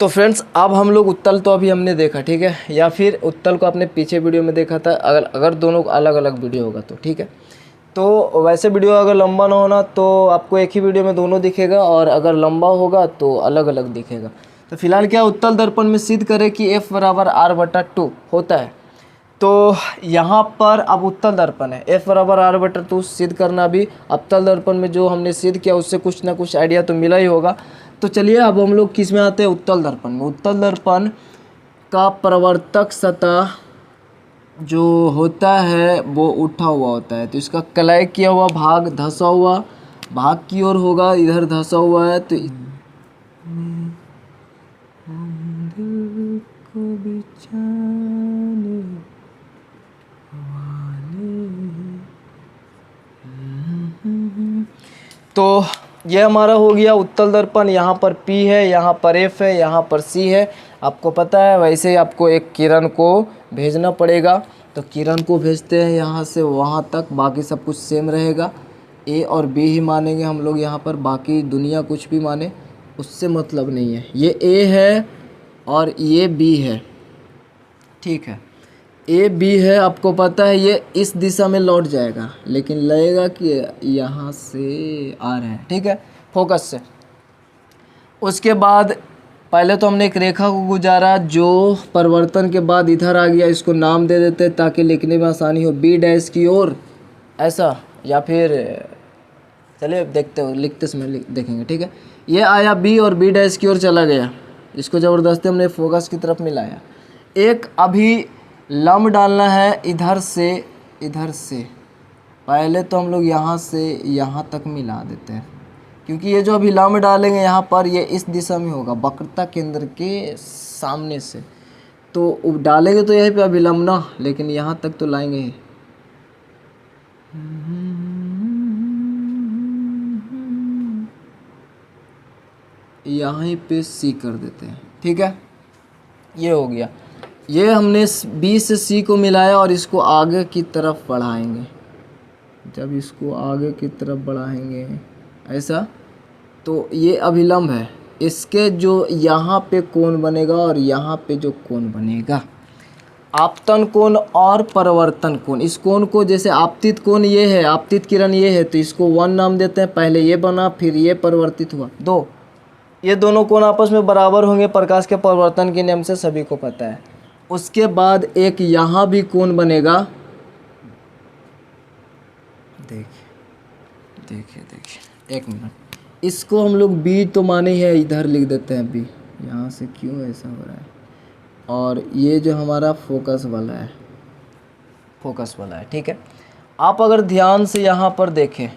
तो फ्रेंड्स अब हम लोग उत्तल तो अभी हमने देखा, ठीक है, या फिर उत्तल को आपने पीछे वीडियो में देखा था। अगर दोनों अलग अलग वीडियो होगा तो ठीक है। तो वैसे वीडियो अगर लंबा ना होना तो आपको एक ही वीडियो में दोनों दिखेगा, और अगर लंबा होगा तो अलग अलग दिखेगा। तो फिलहाल क्या उत्तल दर्पण में सिद्ध करें कि F बराबर R/2 होता है। तो यहाँ पर अब उत्तल दर्पण है, F बराबर R/2 सिद्ध करना भी अवतल दर्पण में जो हमने सिद्ध किया उससे कुछ ना कुछ आइडिया तो मिला ही होगा। तो चलिए अब हम लोग किस में आते हैं, उत्तल दर्पण में। उत्तल दर्पण का परावर्तक सतह जो होता है वो उठा हुआ होता है, तो इसका क्लय किया हुआ भाग धंसा हुआ भाग की ओर होगा, इधर धंसा हुआ है। तो तो ये हमारा हो गया उत्तल दर्पण। यहाँ पर P है, यहाँ पर F है, यहाँ पर C है। आपको पता है वैसे ही आपको एक किरण को भेजना पड़ेगा, तो किरण को भेजते हैं यहाँ से वहाँ तक, बाकी सब कुछ सेम रहेगा। A और B ही मानेंगे हम लोग यहाँ पर, बाकी दुनिया कुछ भी माने उससे मतलब नहीं है। ये A है और ये B है, ठीक है। A B है, आपको पता है ये इस दिशा में लौट जाएगा, लेकिन लगेगा कि यहाँ से आ रहा है, ठीक है, फोकस से। उसके बाद पहले तो हमने एक रेखा को गुजारा जो परिवर्तन के बाद इधर आ गया, इसको नाम दे देते हैं ताकि लिखने में आसानी हो, B' की ओर ऐसा, या फिर चलिए देखते हो लिखते समय देखेंगे, ठीक है। ये आया B और B' की ओर चला गया, इसको ज़बरदस्ती हमने फोकस की तरफ मिलाया। एक अभी लंब डालना है इधर से इधर से, पहले तो हम लोग यहाँ से यहाँ तक मिला देते हैं, क्योंकि ये जो अभी लंब डालेंगे यहाँ पर ये इस दिशा में होगा, वक्रता केंद्र के सामने से। तो डालेंगे तो यहीं पे अभिलंब ना, लेकिन यहाँ तक तो लाएंगे ही। यहीं पे C कर देते हैं, ठीक है। ये हो गया, ये हमने B से C को मिलाया और इसको आगे की तरफ बढ़ाएंगे। जब इसको आगे की तरफ बढ़ाएंगे ऐसा, तो ये अभिलंब है, इसके जो यहाँ पे कोण बनेगा और यहाँ पे जो कोण बनेगा, आपतन कोण और परावर्तन कोण। इस कोण को जैसे आपतित कोण ये है, आपतित किरण ये है, तो इसको 1 नाम देते हैं। पहले ये बना फिर ये परिवर्तित हुआ 2, ये दोनों कोण आपस में बराबर होंगे प्रकाश के परावर्तन के नियम से, सभी को पता है। उसके बाद एक यहाँ भी कोण बनेगा, देखिए एक मिनट, इसको हम लोग B तो माने ही है, इधर लिख देते हैं B। यहाँ से क्यों ऐसा हो रहा है, और ये जो हमारा फोकस वाला है, ठीक है। आप अगर ध्यान से यहाँ पर देखें,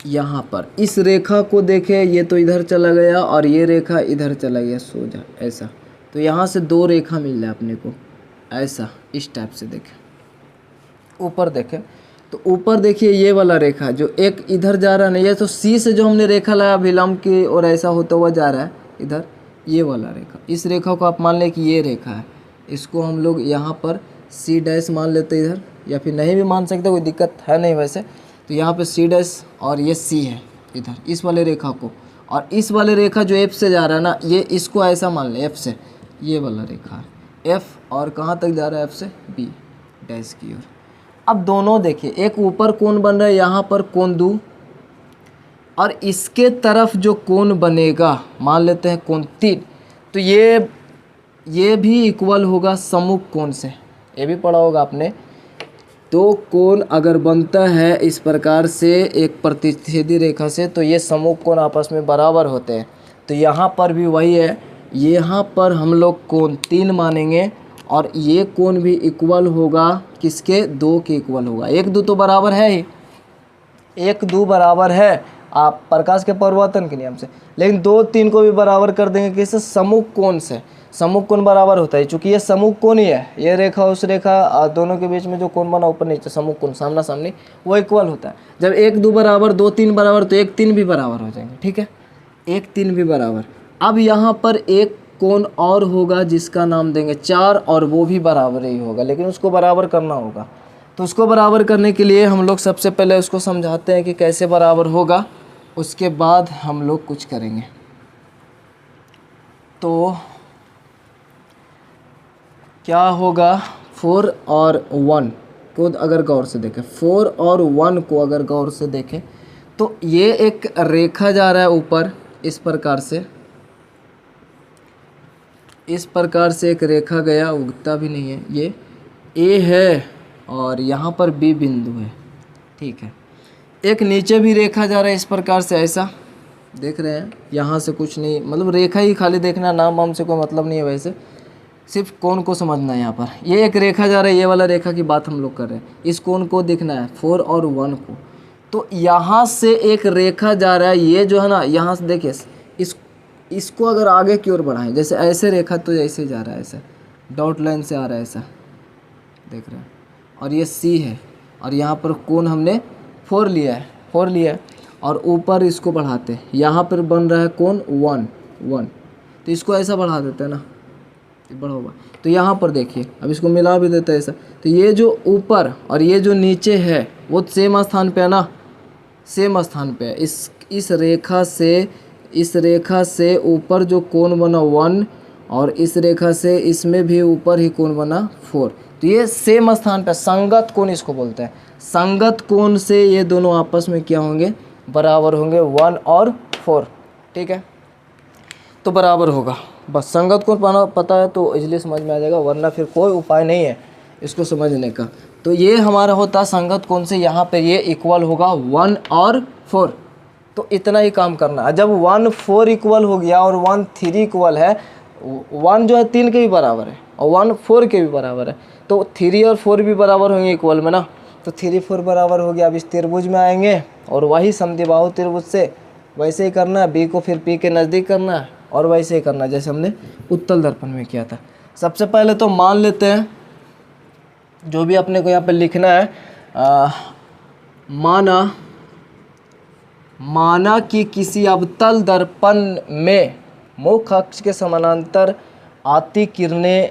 यहाँ पर इस रेखा को देखें, ये तो इधर चला गया और ये रेखा इधर चला गया सोजा ऐसा, तो यहाँ से 2 रेखा मिल रहा है अपने को ऐसा, इस टाइप से देखें। ऊपर देखें तो ऊपर देखिए ये वाला रेखा जो एक इधर जा रहा है ना, ये तो C से जो हमने रेखा लाया विलंब की और ऐसा होता हुआ जा रहा है इधर, ये वाला रेखा, इस रेखा को आप मान लें कि ये रेखा है, इसको हम लोग यहाँ पर C' मान लेते इधर, या फिर नहीं भी मान सकते, कोई दिक्कत है नहीं वैसे। तो यहाँ पे C' और ये C है इधर, इस वाले रेखा को, और इस वाले रेखा जो F से जा रहा है ना, ये इसको ऐसा मान लें F से, ये वाला रेखा है F, और कहाँ तक जा रहा है F से B' की ओर। अब दोनों देखिए, एक ऊपर कोण बन रहा है, यहाँ पर कोण दूँ, और इसके तरफ जो कोण बनेगा मान लेते हैं कोण 3, तो ये भी इक्वल होगा सम्मुख कोण से, ये भी पढ़ा होगा आपने। तो कोण अगर बनता है इस प्रकार से एक प्रतिच्छेदी रेखा से, तो ये सम्मुख कोण आपस में बराबर होते हैं। तो यहाँ पर भी वही है, यहाँ पर हम लोग कोण 3 मानेंगे, और ये कोण भी इक्वल होगा किसके, 2 के इक्वल होगा। 1 2 तो बराबर है ही, 1 2 बराबर है आप प्रकाश के परावर्तन के नियम से, लेकिन 2 3 को भी बराबर कर देंगे किससे, सम्मुख कोण से। सम्मुख कोण बराबर होता है, चूंकि ये सम्मुख कोण ही है, ये रेखा उस रेखा दोनों के बीच में जो कोण बना ऊपर नीचे सम्मुख कोण सामना सामनी, वो इक्वल होता है। जब 1 2 बराबर 2 3 बराबर, तो 1 3 भी बराबर हो जाएंगे, ठीक है, 1 3 भी बराबर। अब यहाँ पर एक कोण और होगा जिसका नाम देंगे 4, और वो भी बराबर ही होगा, लेकिन उसको बराबर करना होगा। तो उसको बराबर करने के लिए हम लोग सबसे पहले उसको समझाते हैं कि कैसे बराबर होगा, उसके बाद हम लोग कुछ करेंगे। तो क्या होगा, 4 और 1 को अगर गौर से देखें, 4 और 1 को अगर गौर से देखें तो ये एक रेखा जा रहा है ऊपर इस प्रकार से, इस प्रकार से एक रेखा गया, उगता भी नहीं है, ये ए है और यहाँ पर बी बिंदु है, ठीक है। एक नीचे भी रेखा जा रहा है इस प्रकार से, ऐसा देख रहे हैं, यहाँ से कुछ नहीं, मतलब रेखा ही खाली देखना, नाम वाम से कोई मतलब नहीं है, वैसे सिर्फ कोण को समझना है। यहाँ पर ये एक रेखा जा रहा है, ये वाला रेखा की बात हम लोग कर रहे हैं, इस कोण को देखना है 4 और 1 को। तो यहाँ से एक रेखा जा रहा है, ये जो है ना, यहाँ से देखिए इसको अगर आगे की ओर बढ़ाएं, जैसे ऐसे रेखा तो ऐसे जा रहा है, ऐसा डॉट लाइन से आ रहा है, ऐसा देख रहे हैं, और ये सी है, और यहाँ पर कोण हमने 4 लिया है, 4 लिया है, और ऊपर इसको बढ़ाते हैं, यहाँ पर बन रहा है कोण 1, तो इसको ऐसा बढ़ा देते हैं ना, बड़ा होगा। तो यहाँ पर देखिए, अब इसको मिला भी देते हैं ऐसा, तो ये जो ऊपर और ये जो नीचे है वो सेम स्थान पे है ना, सेम स्थान पे है। इस रेखा से ऊपर जो कोण बना 1 और इस रेखा से इसमें भी ऊपर ही कोण बना 4, तो ये सेम स्थान पे, संगत कोण इसको बोलते हैं। संगत कोण से ये दोनों आपस में क्या होंगे, बराबर होंगे, 1 और 4, ठीक है। तो बराबर होगा, बस संगत कोण पता है तो इजली समझ में आ जाएगा, वरना फिर कोई उपाय नहीं है इसको समझने का। तो ये हमारा होता है संगत कोण से, यहाँ पे ये इक्वल होगा 1 और 4, तो इतना ही काम करना है। जब 1 4 इक्वल हो गया और 1 3 इक्वल है, 1 जो है 3 के भी बराबर है और 1 4 के भी बराबर है, तो 3 और 4 भी बराबर होंगे इक्वल में ना, तो 3 4 बराबर हो गया। अब इस त्रिभुज में आएंगे और वही समद्विबाहु त्रिभुज से वैसे ही करना है, बी को फिर पी के नज़दीक करना है और वैसे ही करना जैसे हमने उत्तल दर्पण में किया था। सबसे पहले तो मान लेते हैं, जो भी अपने को यहाँ पे लिखना है, माना कि किसी अवतल दर्पण में मुख्य अक्ष के समानांतर आती किरणें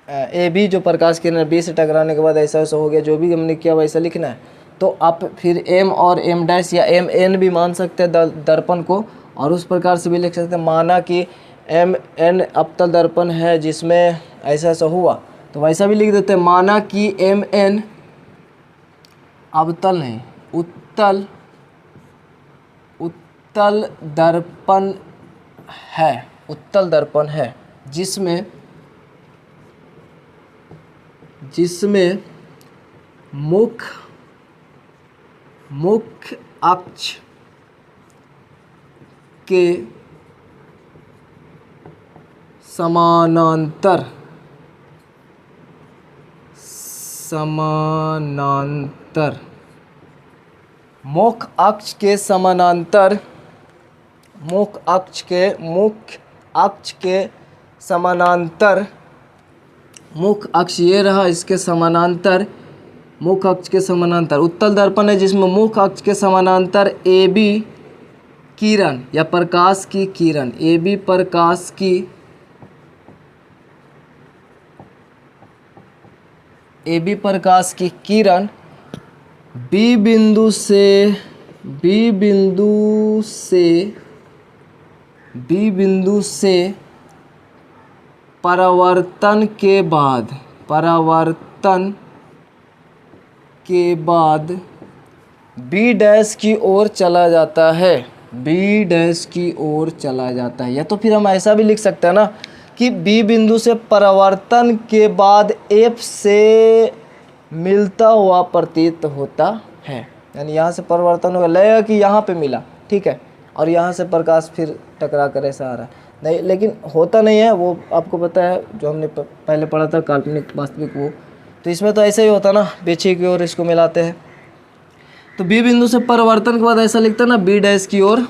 ए बी, जो प्रकाश किरण बी से टकराने के बाद ऐसा ऐसा हो गया, जो भी हमने किया वैसा लिखना है। तो आप फिर एम और एम डैश या एम एन भी मान सकते हैं दर्पण को, और उस प्रकार से भी लिख सकते हैं, माना कि एम एन अवतल दर्पण है जिसमें ऐसा ऐसा हुआ, तो वैसा भी लिख देते हैं, माना कि एम एन अवतल नहीं उत्तल दर्पण है, उत्तल दर्पण है जिसमें मुख्य अक्ष के समानांतर मुख्य अक्ष के समानांतर मुख्य अक्ष ये रहा, इसके समानांतर मुख्य अक्ष के समानांतर उत्तल दर्पण है जिसमें मुख्य अक्ष के समानांतर ए बी किरण या प्रकाश की किरण, ए बी प्रकाश की किरण बी बिंदु से परावर्तन के बाद बी डैश की ओर चला जाता है, या तो फिर हम ऐसा भी लिख सकते हैं ना कि बी बिंदु से परावर्तन के बाद एफ से मिलता हुआ प्रतीत होता है, यानी यहाँ से परिवर्तन होगा, लगेगा कि यहाँ पे मिला, ठीक है, और यहाँ से प्रकाश फिर टकरा कर ऐसा आ रहा है, नहीं, लेकिन होता नहीं है, वो आपको पता है, जो हमने पहले पढ़ा था काल्पनिक वास्तविक वो, तो इसमें तो ऐसा ही होता ना, पीछे की ओर इसको मिलाते हैं। तो बी बिंदु से परिवर्तन के बाद ऐसा लिखता है ना, बी डैश की ओर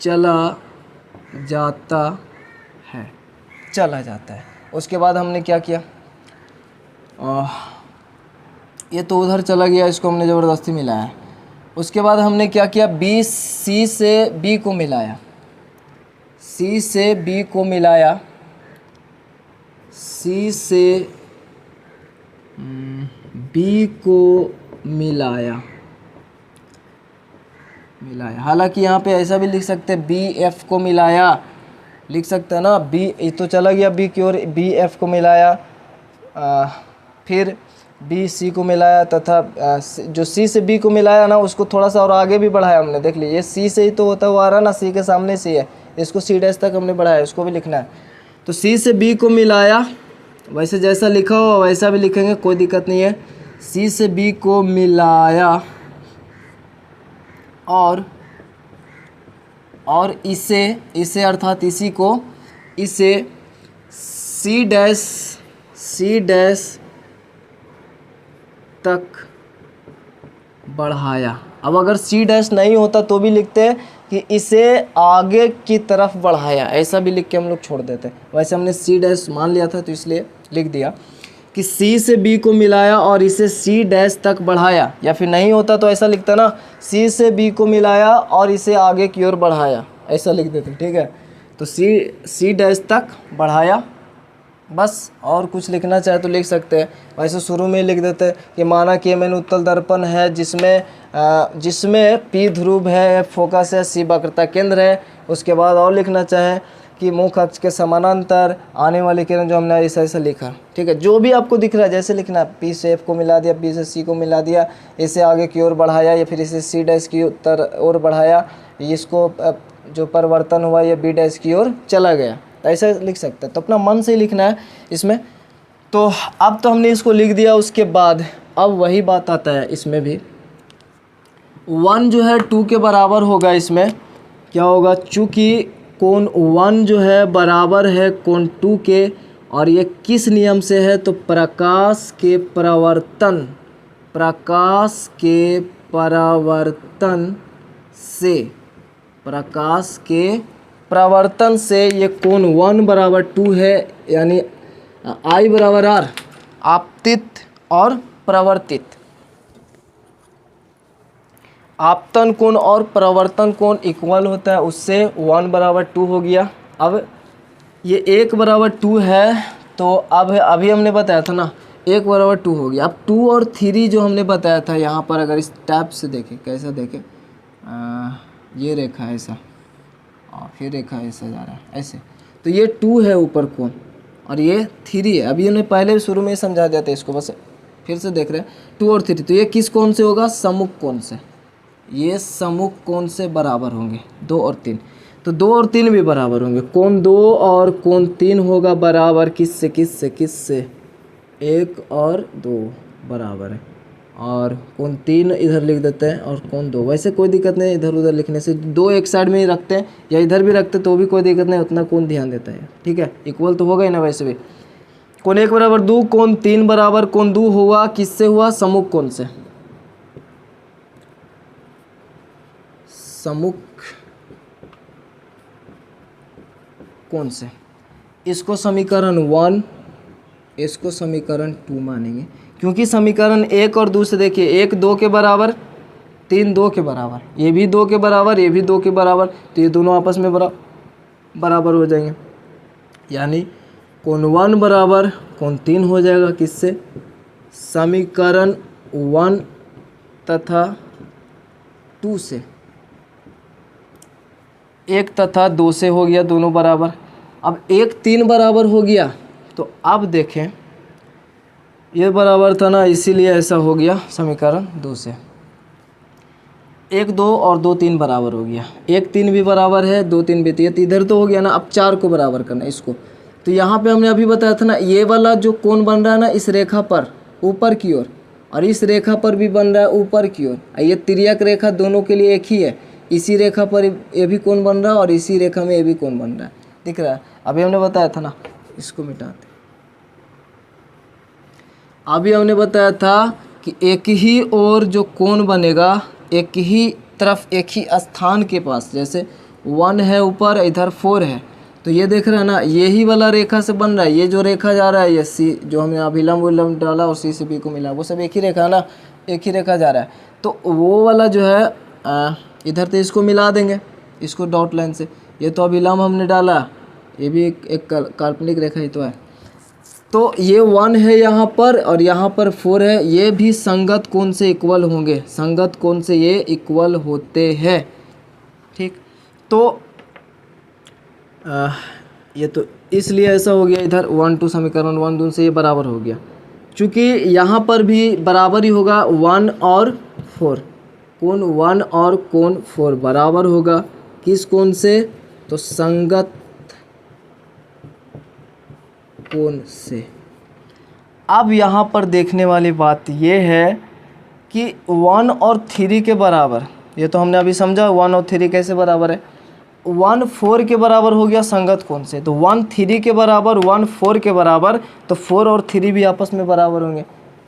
चला जाता है। उसके बाद हमने क्या किया, ये तो उधर चला गया, इसको हमने ज़बरदस्ती मिलाया है। उसके बाद हमने क्या किया, सी से बी को मिलाया, मिलाया। हालांकि यहाँ पे ऐसा भी लिख सकते हैं बी एफ को मिलाया, लिख सकते हैं ना, बी तो चला गया बी की ओर, बी एफ को मिलाया, फिर बी सी को मिलाया तथा जो सी से बी को मिलाया ना उसको थोड़ा सा और आगे भी बढ़ाया हमने। देख लीजिए सी से ही तो होता हुआ आ रहा ना, सी के सामने सी है, इसको सी डैश तक हमने बढ़ाया, इसको भी लिखना है। तो सी से बी को मिलाया, वैसे जैसा लिखा हो वैसा भी लिखेंगे, कोई दिक्कत नहीं है। सी से बी को मिलाया और इसे अर्थात इसी को, इसे सी डैश तक बढ़ाया। अब अगर सी डैश नहीं होता तो भी लिखते हैं कि इसे आगे की तरफ बढ़ाया, ऐसा भी लिख के हम लोग छोड़ देते हैं। वैसे हमने सी डैश मान लिया था तो इसलिए लिख दिया कि सी से बी को मिलाया और इसे सी डैश तक बढ़ाया, या फिर नहीं होता तो ऐसा लिखता ना, सी से बी को मिलाया और इसे आगे की ओर बढ़ाया, ऐसा लिख देते। ठीक है, तो सी डैश तक बढ़ाया बस। और कुछ लिखना चाहे तो लिख सकते हैं, वैसे शुरू में लिख देते हैं कि माना कि एम एन उत्तल दर्पण है जिसमें पी ध्रुव है, फोकस है, सी वक्रता केंद्र है। उसके बाद और लिखना चाहे कि मुख्य अक्ष के समानांतर आने वाली किरण, जो हमने ऐसा लिखा। ठीक है, जो भी आपको दिख रहा है जैसे लिखना, पी से एफ को मिला दिया, पी से सी को मिला दिया, इसे आगे की ओर बढ़ाया या फिर इसे सी डैश की ओर बढ़ाया, इसको जो परिवर्तन हुआ ये बी डैश की ओर चला गया, ऐसा लिख सकते हैं। तो अपना मन से ही लिखना है इसमें। तो अब तो हमने इसको लिख दिया, उसके बाद अब वही बात आता है इसमें भी, 1 जो है 2 के बराबर होगा। इसमें क्या होगा, चूँकि कोण 1 जो है बराबर है कोण 2 के, और ये किस नियम से है, तो प्रकाश के परावर्तन से ये कोण 1 बराबर 2 है, यानी I बराबर R, आपतित और प्रवर्तित। आपतन कोण और प्रवर्तन कोण इक्वल होता है, उससे 1 बराबर 2 हो गया। अब ये 1 बराबर 2 है, तो अब अभी हमने बताया था ना 1 बराबर 2 हो गया। अब 2 और 3 जो हमने बताया था यहाँ पर, अगर इस टैप से देखें, कैसा देखें, ये रेखा ऐसा और फिर रेखा ऐसा जा रहा है ऐसे, तो ये 2 है ऊपर कोण और ये 3 है। अभी हमने पहले शुरू में ही समझा दिया था इसको, बस फिर से देख रहे हैं 2 और 3। तो ये किस कोण से होगा, सम्मुख कोण से, ये सम्मुख कोण से बराबर होंगे 2 और 3। तो 2 और 3 भी बराबर होंगे, कोण 2 और कोण 3 होगा बराबर किससे, 1 और 2 बराबर है, और कोण 3 इधर लिख देते हैं और कोण 2। वैसे कोई दिक्कत नहीं इधर उधर लिखने से, 2 एक साइड में ही रखते हैं या इधर भी रखते तो भी कोई दिक्कत नहीं, उतना कोण ध्यान देता है। ठीक है, इक्वल तो होगा ही ना। वैसे भी कोण 1 बराबर 2, कोण 3 बराबर कोण 2 हुआ, किससे हुआ, सम्मुख कोण से, सम्मुख कोण से। इसको समीकरण 1, इसको समीकरण 2 मानेंगे, क्योंकि समीकरण 1 और 2 से देखिए, 1 2 के बराबर, 3 2 के बराबर, ये भी 2 के बराबर, ये भी 2 के बराबर, तो ये दोनों आपस में बराबर हो जाएंगे, यानी कोण 1 बराबर कोण 3 हो जाएगा किससे, समीकरण 1 तथा 2 से। 1 तथा 2 से हो गया दोनों बराबर। अब 1 3 बराबर हो गया, तो अब देखें ये बराबर था ना, इसीलिए ऐसा हो गया समीकरण 2 से। 1 2 और 2 3 बराबर हो गया, 1 3 भी बराबर है, 2 3 भी, तो इधर तो हो गया ना। अब 4 को बराबर करना है इसको, तो यहाँ पे हमने अभी बताया था ना, ये वाला जो कोण बन रहा है ना इस रेखा पर ऊपर की ओर, और इस रेखा पर भी बन रहा है ऊपर की ओर, ये तिर्यक रेखा दोनों के लिए एक ही है। इसी रेखा पर ये भी कोण बन रहा है और इसी रेखा में ये भी कोण बन रहा है, दिख रहा है। अभी हमने बताया था ना, इसको मिटाते, अभी हमने बताया था कि एक ही ओर जो कोण बनेगा, एक ही तरफ, एक ही स्थान के पास, जैसे 1 है ऊपर, इधर 4 है, तो ये देख रहे हैं ना, यही वाला रेखा से बन रहा है। ये जो रेखा जा रहा है, ये सी जो हमने अभिलंब विलंब डाला और सी से बी को मिला, वो सब एक ही रेखा है ना, एक ही रेखा जा रहा है। तो वो वाला जो है इधर तो इसको मिला देंगे, इसको डॉट लाइन से, ये तो अभिलंब हमने डाला, ये भी एक काल्पनिक रेखा ही तो है। तो ये 1 है यहाँ पर और यहाँ पर 4 है, ये भी संगत कोण से इक्वल होंगे, संगत कोण से ये इक्वल होते हैं। ठीक, तो ये तो इसलिए ऐसा हो गया, इधर 1 2 समीकरण 1 2 से ये बराबर हो गया। चूँकि यहाँ पर भी बराबर ही होगा 1 और 4, कोण 1 और कोण 4 बराबर होगा किस कोण से, तो संगत कोण से। अब यहाँ पर देखने वाली बात ये है कि 1 और 3 के बराबर, ये तो हमने अभी समझा 1 और 3 कैसे बराबर है। 1 4 के बराबर हो गया संगत कोण से, तो 1 3 के बराबर 1 4 के बराबर, तो 4 और 3 भी आपस में बराबर होंगे।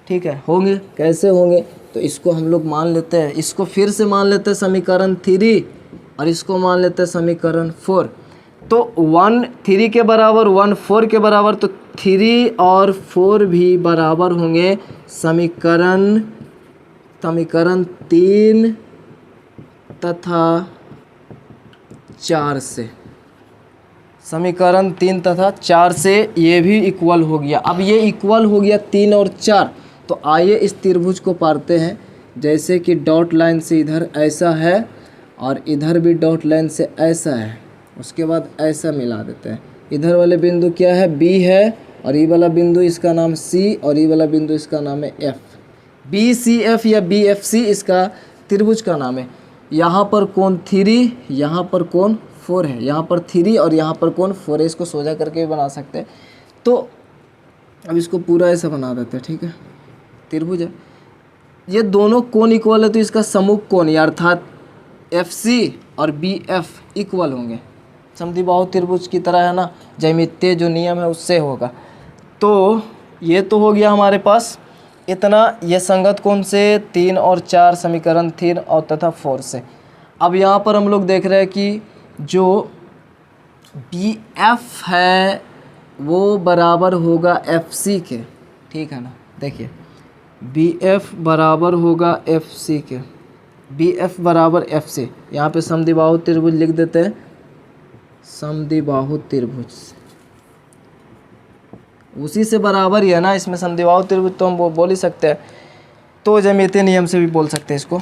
ठीक है, होंगे, कैसे होंगे, तो इसको हम लोग मान लेते हैं, इसको फिर से मान लेते हैं समीकरण 3 और इसको मान लेते हैं समीकरण 4। तो 1 3 के बराबर 1 4 के बराबर, तो 3 और 4 भी बराबर होंगे समीकरण 3 तथा 4 से। समीकरण 3 तथा 4 से ये भी इक्वल हो गया। अब ये इक्वल हो गया 3 और 4, तो आइए इस त्रिभुज को पारते हैं। जैसे कि डॉट लाइन से इधर ऐसा है और इधर भी डॉट लाइन से ऐसा है, उसके बाद ऐसा मिला देते हैं। इधर वाले बिंदु क्या है, B है, और ये वाला बिंदु इसका नाम C और ये वाला बिंदु इसका नाम है F। BCF या BFC इसका त्रिभुज का नाम है। यहाँ पर कोण 3, यहाँ पर कोण 4 है, यहाँ पर 3 और यहाँ पर कोण 4 है। इसको सोजा करके भी बना सकते हैं। तो अब इसको पूरा ऐसा बना देते हैं। ठीक है, त्रिभुज है, ये दोनों कोण इक्वल है, तो इसका सम्मुख कोण अर्थात FC और BF इक्वल होंगे। समद्विबाहु त्रिभुज की तरह है ना, ज्यामितीय जो नियम है उससे होगा। तो ये तो हो गया हमारे पास इतना, ये संगत कोण से 3 और 4 समीकरण 3 और तथा 4 से। अब यहाँ पर हम लोग देख रहे हैं कि जो BF है वो बराबर होगा FC के। ठीक है ना, देखिए BF बराबर होगा FC के, BF बराबर FC। यहाँ पे समद्विबाहु त्रिभुज लिख देते हैं, समद्विबाहु त्रिभुज उसी से बराबर ही है ना, इसमें समद्विबाहु त्रिभुज तो हम बोल ही सकते हैं, तो ज्यामितीय नियम से भी बोल सकते हैं इसको।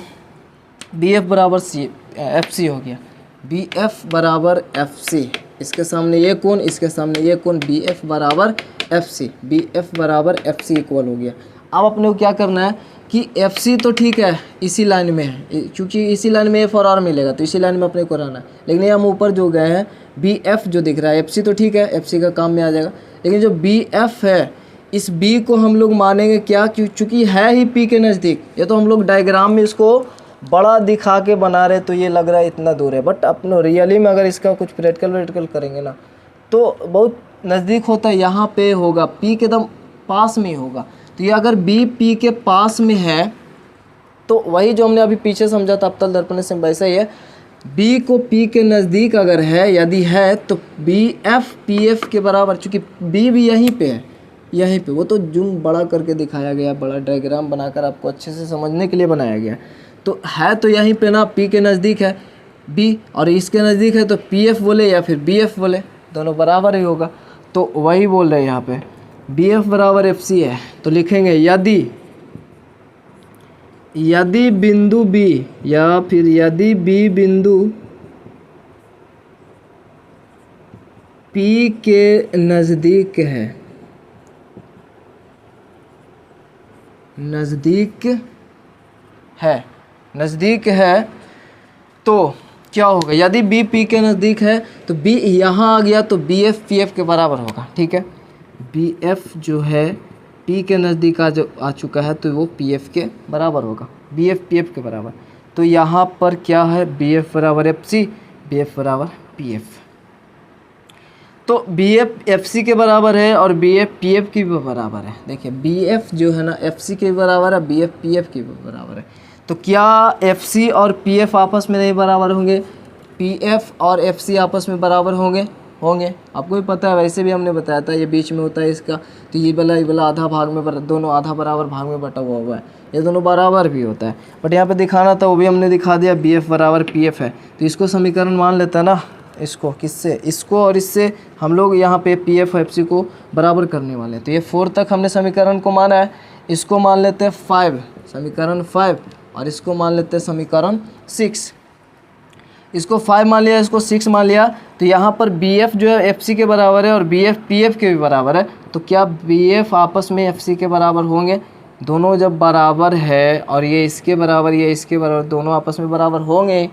BF बराबर FC हो गया, BF बराबर FC, इसके सामने ये कोण, इसके सामने ये कोण, BF बराबर FC, BF बराबर FC इक्वल हो गया। अब अपने को क्या करना है कि FC तो ठीक है इसी लाइन में है, क्योंकि इसी लाइन में F और R मिलेगा, तो इसी लाइन में अपने को रहना है। लेकिन हम ऊपर जो गए हैं BF जो दिख रहा है, FC तो ठीक है, FC का काम में आ जाएगा, लेकिन जो BF है इस B को हम लोग मानेंगे क्या, क्योंकि है ही P के नज़दीक। ये तो हम लोग डायग्राम में इसको बड़ा दिखा के बना रहे, तो ये लग रहा है इतना दूर है, बट अपने रियली में अगर इसका कुछ प्रैक्टिकल करेंगे ना तो बहुत नज़दीक होता है। यहाँ पे होगा P के एकदम पास में ही होगा। तो ये अगर B P के पास में है तो वही जो हमने अभी पीछे समझा था अवतल दर्पण से, वैसा ही है। B को P के नज़दीक अगर है, यदि है, तो BF PF के बराबर, चूँकि B भी यहीं पे है, यहीं पे, वो तो जूम बड़ा करके दिखाया गया, बड़ा डायग्राम बनाकर आपको अच्छे से समझने के लिए बनाया गया। तो है तो यहीं पे ना, P के नज़दीक है B और इसके नज़दीक है, तो PF बोले या फिर BF बोले, दोनों बराबर ही होगा। तो वही बोल रहे हैं यहाँ पे BF बराबर FC है, तो लिखेंगे यदि बिंदु B या फिर यदि B बिंदु P के नज़दीक है, नज़दीक है तो क्या होगा, यदि B P के नज़दीक है तो B यहाँ आ गया, तो BF PF के बराबर होगा। ठीक है, BF जो है P के नज़दीक आ चुका है, तो वो PF के बराबर होगा, BF PF के बराबर। तो यहाँ पर क्या है, BF बराबर FC, BF बराबर PF। तो BF FC के बराबर है और BF PF की भी बराबर है। देखिए BF जो है ना FC के बराबर है, BF PF की भी बराबर है। तो क्या FC और PF आपस में नहीं बराबर होंगे, PF और FC आपस में बराबर होंगे। आपको भी पता है, वैसे भी हमने बताया था, ये बीच में होता है इसका, तो ये वाला आधा भाग में, दोनों आधा बराबर भाग में बटा हुआ है, ये दोनों बराबर भी होता है। बट यहाँ पे दिखाना था, वो भी हमने दिखा दिया, BF बराबर PF है, तो इसको समीकरण मान लेता है ना इसको किससे, इसको और इससे हम लोग यहाँ पे पी एफ एफ सी को बराबर करने वाले हैं। तो ये 4 तक हमने समीकरण को माना है, इसको मान लेते हैं 5, समीकरण 5, और इसको मान लेते हैं समीकरण 6। इसको 5 मान लिया, इसको 6 मान लिया, तो यहाँ पर बी एफ जो है एफ सी के बराबर है और बी एफ पी एफ के भी बराबर है। तो क्या बी एफ आपस में एफ सी के बराबर होंगे? दोनों जब बराबर है और ये इसके बराबर, ये इसके बराबर, दोनों आपस में बराबर होंगे,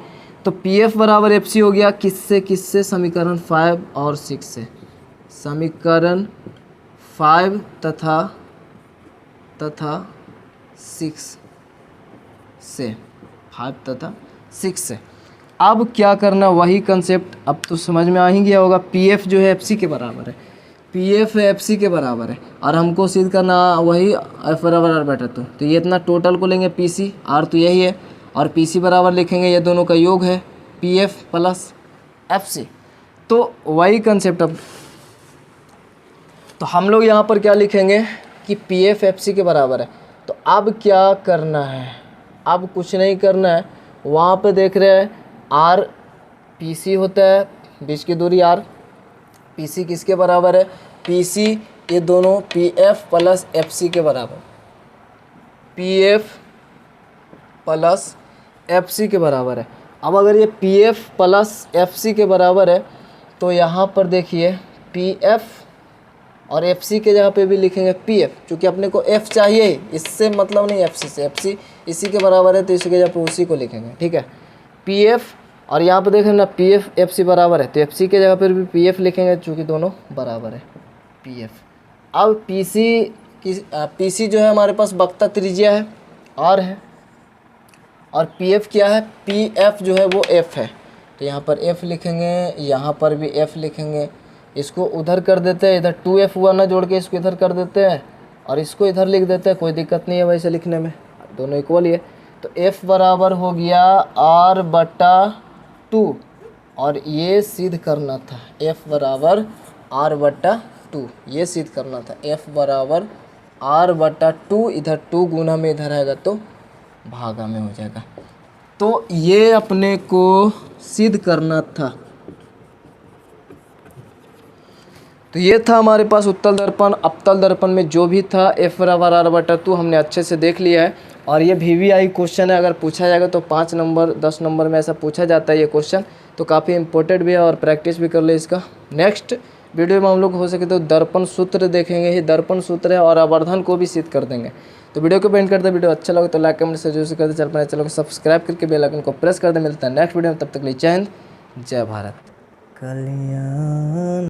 तो पी एफ बराबर एफ सी हो गया किससे किससे, समीकरण 5 और 6 से। समीकरण 5 तथा 6 से, 5 तथा 6 से। अब क्या करना, वही कंसेप्ट अब तो समझ में आ ही गया होगा। पी एफ जो है एफ सी के बराबर है, पी एफ एफ सी के बराबर है, और हमको सिद्ध करना वही एफ बराबर आर बटा 2। तो ये इतना टोटल को लेंगे पी सी, आर तो यही है, और पी सी बराबर लिखेंगे ये दोनों का योग है P F plus F C. तो वही कंसेप्ट अब तो हम लोग यहाँ पर क्या लिखेंगे कि पी एफ एफ सी के बराबर है। तो अब क्या करना है, अब कुछ नहीं करना है, वहाँ पे देख रहे हैं आर पी सी होता है, बीच की दूरी आर, पी सी किसके बराबर है, पी सी ये दोनों P F plus F C के बराबर, P F plus F C के बराबर है। अब अगर ये P F plus F C के बराबर है तो यहाँ पर देखिए पी एफ और एफ सी के जगह पे भी लिखेंगे पी एफ, चूँकि अपने को एफ चाहिए, इससे मतलब नहीं एफ सी से, एफ सी इसी के बराबर है तो इसी के जगह पे उसी को लिखेंगे, ठीक है। पी एफ और यहाँ पे देखें ना पी एफ एफ सी बराबर है, तो एफ सी के जगह पर भी पी एफ लिखेंगे चूँकि दोनों बराबर है पी एफ। अब पी सी जो है हमारे पास बक्ता त्रिज्या है आर है, और पी एफ क्या है, पी एफ जो है वो एफ है, तो यहाँ पर एफ लिखेंगे, यहाँ पर भी एफ लिखेंगे। इसको उधर कर देते हैं, इधर 2f हुआ ना, जोड़ के इसको इधर कर देते हैं और इसको इधर लिख देते हैं, कोई दिक्कत नहीं है वैसे लिखने में, दोनों इक्वल ही है। तो f बराबर हो गया r बटा 2, और ये सिद्ध करना था f बराबर r बटा 2, ये सिद्ध करना था f बराबर r बटा 2, इधर 2 गुना में इधर आएगा तो भागा में हो जाएगा। तो ये अपने को सिद्ध करना था। तो ये था हमारे पास उत्तल दर्पण। अवतल दर्पण में जो भी था f बराबर r बटा 2 हमने अच्छे से देख लिया है, और ये VVI क्वेश्चन है, अगर पूछा जाएगा तो 5 नंबर 10 नंबर में ऐसा पूछा जाता है ये क्वेश्चन, तो काफ़ी इंपॉर्टेंट भी है और प्रैक्टिस भी कर ले इसका। नेक्स्ट वीडियो में हम लोग हो सके तो दर्पण सूत्र देखेंगे, ही दर्पण सूत्र है, और आवर्धन को भी सिद्ध कर देंगे। तो वीडियो को पेंट करते, वीडियो अच्छा लगे तो लाइक कमेंट से जरूर करते, चल पाए चलो को सब्सक्राइब करके बेल आइकन को प्रेस कर दे। मिलता है नेक्स्ट वीडियो में, तब तक के लिए जय हिंद जय भारत। कल्याण।